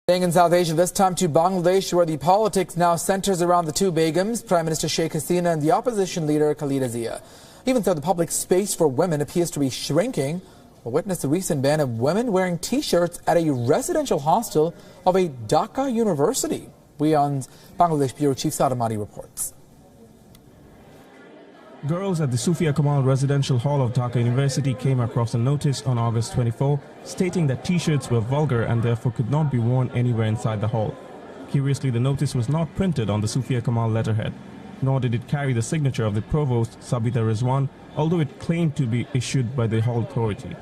Staying in South Asia, this time to Bangladesh, where the politics now centers around the two Begums, Prime Minister Sheikh Hasina and the opposition leader Khalida Zia. Even though the public space for women appears to be shrinking, we'll witness the recent ban of women wearing T-shirts at a residential hostel of a Dhaka university. WION's Bangladesh Bureau Chief Sadamari reports. Girls at the Sufia Kamal Residential Hall of Dhaka University came across a notice on August 24 stating that T-shirts were vulgar and therefore could not be worn anywhere inside the hall. Curiously, the notice was not printed on the Sufia Kamal letterhead, nor did it carry the signature of the provost, Sabita Rizwan, although it claimed to be issued by the hall authority.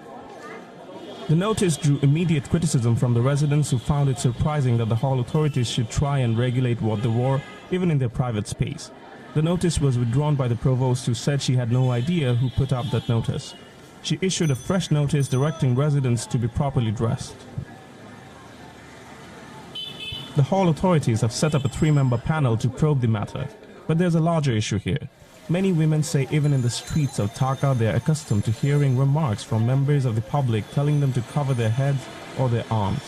The notice drew immediate criticism from the residents, who found it surprising that the hall authorities should try and regulate what they wore, even in their private space. The notice was withdrawn by the provost, who said she had no idea who put up that notice. She issued a fresh notice directing residents to be properly dressed. The hall authorities have set up a 3-member panel to probe the matter. But there's a larger issue here. Many women say even in the streets of Dhaka they are accustomed to hearing remarks from members of the public telling them to cover their heads or their arms.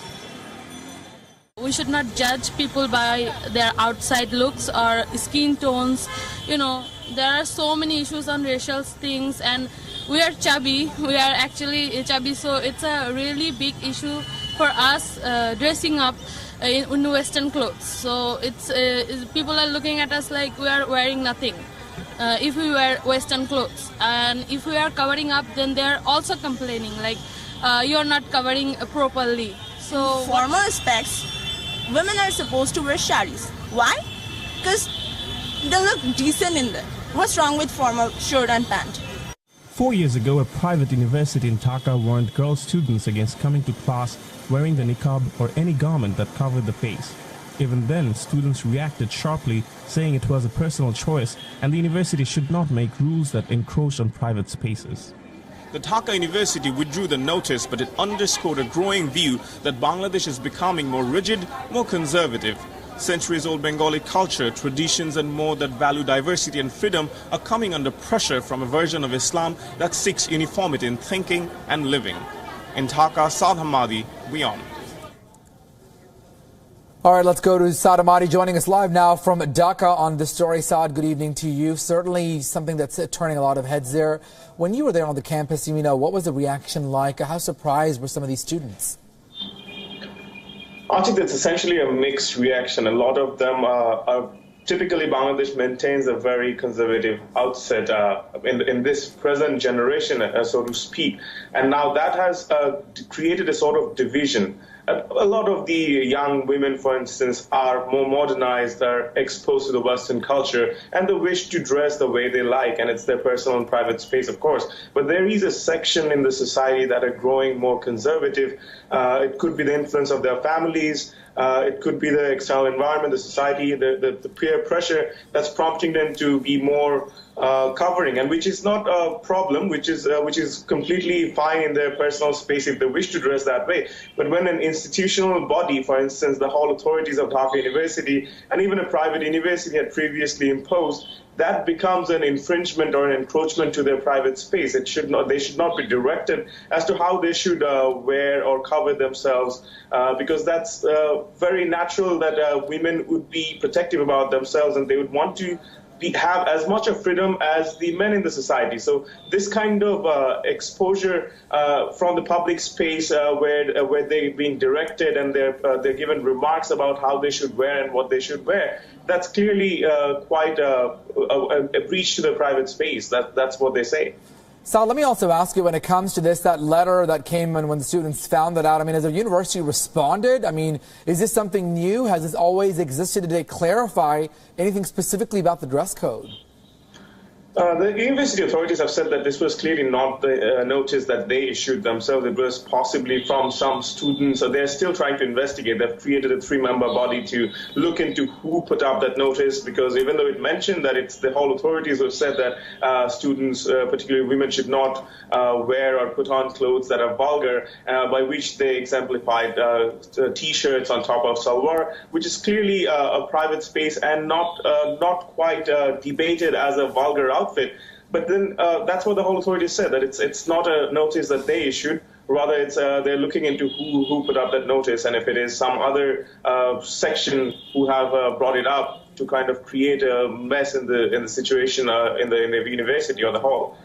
We should not judge people by their outside looks or skin tones. You know, there are so many issues on racial things, and we are chubby. We are actually chubby, so it's a really big issue for us dressing up in Western clothes. So people are looking at us like we are wearing nothing if we wear Western clothes. And if we are covering up, then they are also complaining like you're not covering properly. So formal aspects, women are supposed to wear saris. Why? Because they look decent in them. What's wrong with formal shirt and pant? 4 years ago, a private university in Dhaka warned girl students against coming to class wearing the niqab or any garment that covered the face. Even then, students reacted sharply, saying it was a personal choice and the university should not make rules that encroach on private spaces. The Dhaka University withdrew the notice, but it underscored a growing view that Bangladesh is becoming more rigid, more conservative. Centuries-old Bengali culture, traditions and more that value diversity and freedom are coming under pressure from a version of Islam that seeks uniformity in thinking and living. In Dhaka, Saad Hamadi, WION. All right, let's go to Saad Hamadi joining us live now from Dhaka on this story. Saad, good evening to you. Certainly something that's turning a lot of heads there. When you were there on the campus, what was the reaction like? How surprised were some of these students? I think that's essentially a mixed reaction. A lot of them are typically Bangladesh maintains a very conservative outset in this present generation, so to speak. And now that has created a sort of division. A lot of the young women, for instance, are more modernized, are exposed to the Western culture, and they wish to dress the way they like, and it's their personal and private space, of course. But there is a section in the society that are growing more conservative. It could be the influence of their families. It could be the external environment, the society, the peer pressure that's prompting them to be more covering, and which is not a problem, which is completely fine in their personal space if they wish to dress that way. But when an institutional body, for instance, the hall authorities of Dhaka University and even a private university had previously imposed, that becomes an infringement or an encroachment to their private space. They should not be directed as to how they should wear or cover themselves, because that's very natural that women would be protective about themselves and they would want to have as much of freedom as the men in the society. So this kind of exposure from the public space where they're being directed and they're given remarks about how they should wear and what they should wear, that's clearly quite a breach to the private space. That's what they say. Sal, let me also ask you, when it comes to this, that letter that came in when the students found that out, has the university responded? Is this something new? Has this always existed? Did they clarify anything specifically about the dress code? The university authorities have said that this was clearly not the notice that they issued themselves. It was possibly from some students. So they're still trying to investigate. They've created a 3-member body to look into who put up that notice, because even though it mentioned that it's the hall authorities who have said that students, particularly women, should not wear or put on clothes that are vulgar, by which they exemplified T-shirts on top of salwar, which is clearly a private space and not quite debated as a vulgar outfit. But then that's what the whole authority said, that it's not a notice that they issued. Rather, it's they're looking into who put up that notice, and if it is some other section who have brought it up to kind of create a mess in the situation in the university or the hall.